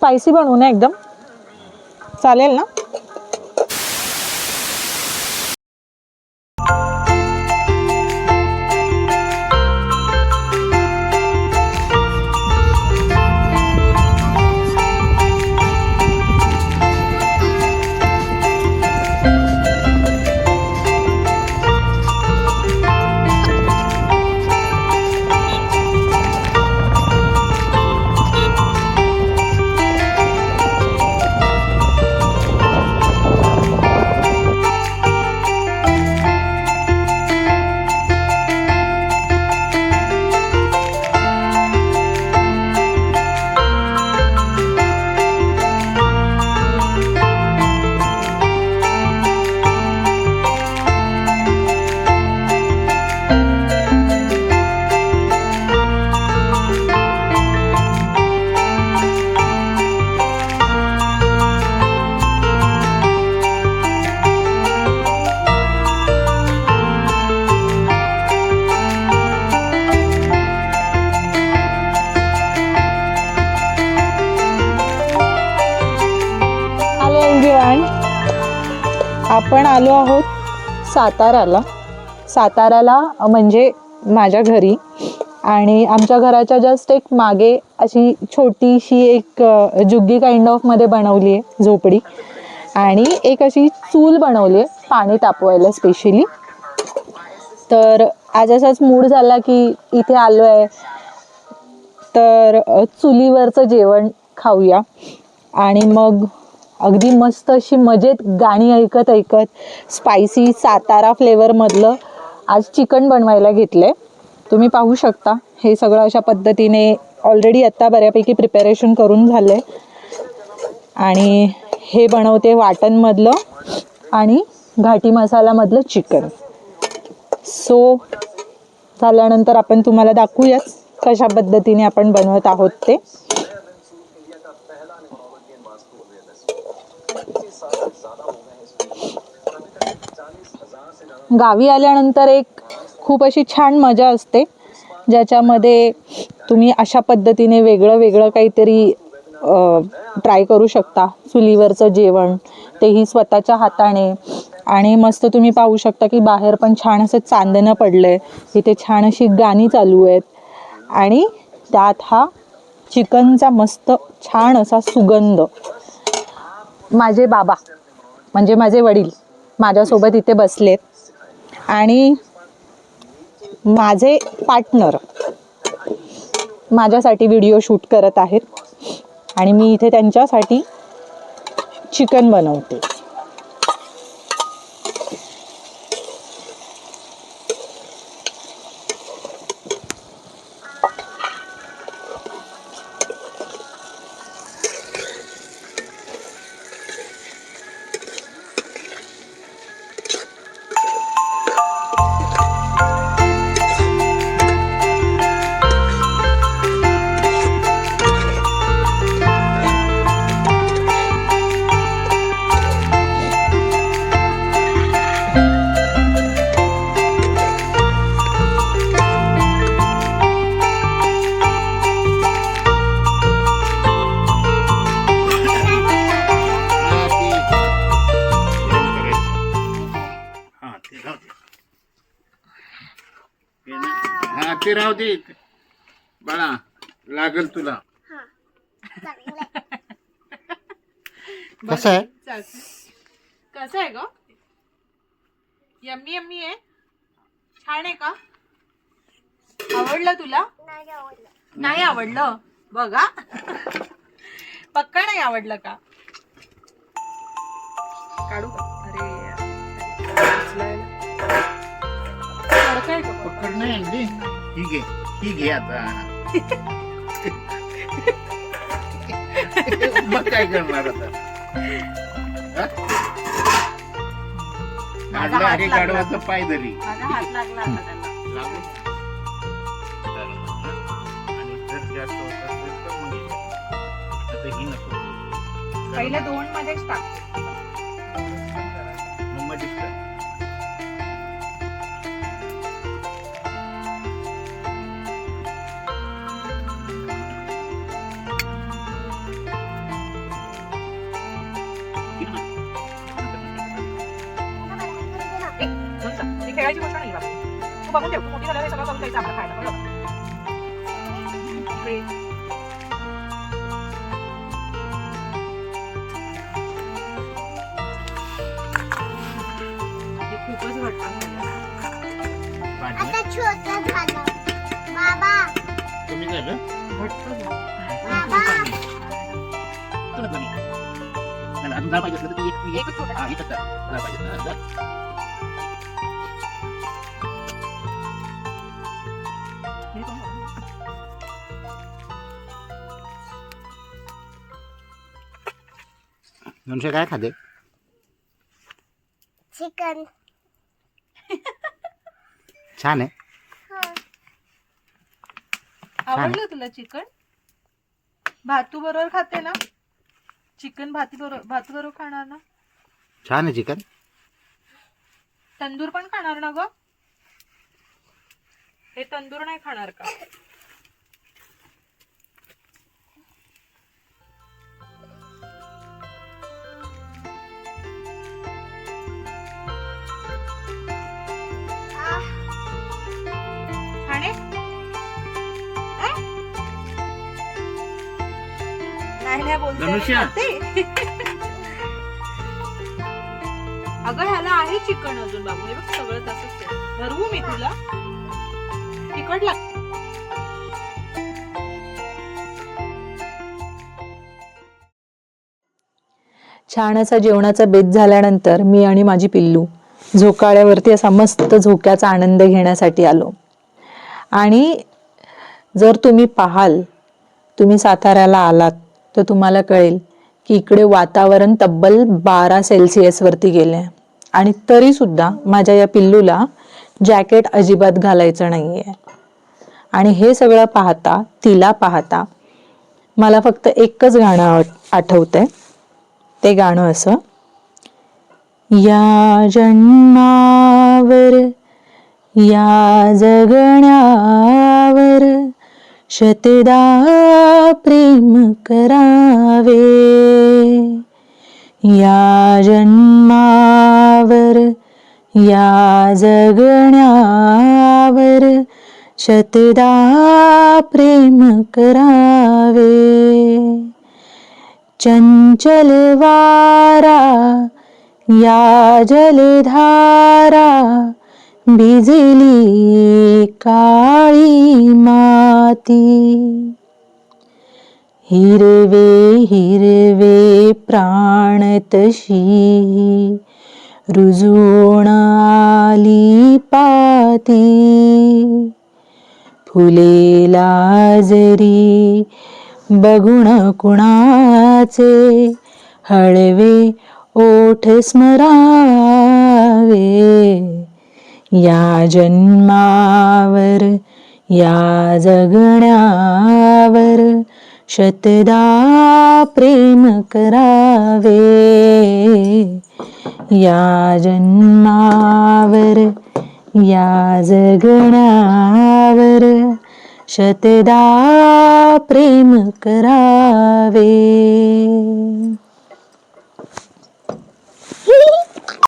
Spicy बनवू ना एकदम, चालेल ना? आपण आलो आहोत साताराला म्हणजे माझ्या घरी, आणि आमच्या घराच्या जस्ट एक मागे अशी छोटीशी एक जुग्गी काइंड ऑफ मध्ये बनवली आहे झोपडी, आणि एक अशी चूल बनवली आहे पाणी तापवायला स्पेशली. तर आज असाच मूड झाला की इथे आलो आहे तर चुलीवरचं जेवण खाऊया, आणि मग अगदी मस्त अशी मजेत गाणी ऐकत ऐकत स्पायसी सातारा फ्लेवरमधलं आज चिकन बनवायला घेतलं आहे. तुम्ही पाहू शकता हे सगळं अशा पद्धतीने ऑलरेडी आत्ता बऱ्यापैकी प्रिपरेशन करून झालं आहे, आणि हे बनवते वाटणमधलं आणि घाटी मसालामधलं चिकन. सो झाल्यानंतर आपण तुम्हाला दाखवूयाच कशा पद्धतीने आपण बनवत आहोत ते. गावी आल्यानंतर एक खूप अशी छान मजा असते ज्याच्यामध्ये तुम्ही अशा पद्धतीने वेगळं वेगळं काहीतरी ट्राय करू शकता. चुलीवरचं जेवण तेही स्वतःच्या हाताने, आणि मस्त तुम्ही पाहू शकता की बाहेर पण छान असं चांदणं पडलंय, इथे छान अशी गाणी चालू आहेत, आणि त्यात हा चिकनचा मस्त छान असा सुगंध. माझे बाबा म्हणजे माझे वडील माझ्यासोबत इथे बसलेत, आणि माझे पार्टनर माझ्यासाठी व्हिडिओ शूट करत आहेत, आणि मी इथे त्यांच्यासाठी चिकन बनवते. ते राहू दे बाळा, लागल तुला. कसं आहे? कसं आहे ग? यम्मी यम्मी आहे? छान आहे का? आवडलं तुला? नाही आवडलं? बघा, पक्का नाही आवडलं का? काढू का? अरे पकड नाही आणली. ही घे आता. मग काय करणार आता? अरे गाढवाचा पाय धरी. माझा हात लागला आता त्याला. आणि जर जास्त होत असेल तर मग आता ही नको. पहिले 2 मध्येच टाक. मग मध्येच टाक. घाबरायची गोष्ट नाही बाबू. तू बघून ठेव, तू मोठी झाल्यावर हे सगळं करून द्यायचं आपलं खायला, बरोबर? Great. हे खूपच घट्ट झालं. वाटलं? आता छोटं झालं. बाबा कमी झालं? घट्ट झालं. बाबा थोडं कमी. नाही, अजून डाळ पाहिजे असलं तर ती एकच छोटा. हा, एकच डाळ पाहिजे. हा, डाळ. हे पण बघा. धनुष्य काय खाते? चिकन. छान आहे. आवडलं तुला चिकन? भातू बरोबर खाते ना? चिकन भातू बरोबर खाणार ना? छान आहे चिकन. तंदूर पण खाणार ना ग? हे तंदूर नाही खाणार का? खाणे? नाही बोलते मी धनुष्या. खाते. अगं ह्याला आहे चिकन अजून बाबू, हे बघ सगळं तसंच आहे. धरवू मी तुला? तिखट लाग. छान असा जेवणाचा बेत झाल्यानंतर मी आणि माझी पिल्लू झोकाळ्यावरती असा मस्त झोक्याचा आनंद घेण्यासाठी आलो. आणि जर तुम्ही पाहाल, तुम्ही साताऱ्याला आलात तर तुम्हाला कळेल की इकडे वातावरण तब्बल 12 सेल्सिअस वरती गेले आणि तरी सुद्धा माझ्या या पिल्लूला जॅकेट अजिबात घालायचं नाहीये. आणि हे सगळं पाहता, तिला पाहता मला फक्त एकच गाणं आठवतंय. ते गाणं असं, या जन्मावर या जगण्यावर शतदा प्रेम करावे. या जन्मावर या जगण्यावर शतदा प्रेम करावे. चंचल वारा या जलधारा भिजली काळी माती. हिरवे हिरवे प्राण तशी रुजून आली पाती. फुलेला जरी बघून कुणाचे हळवे ओठ स्मरावे. या जन्मावर या जगण्यावर शतदा प्रेम करावे. या जन्मावर या जगण्यावर शतदा प्रेम करावे.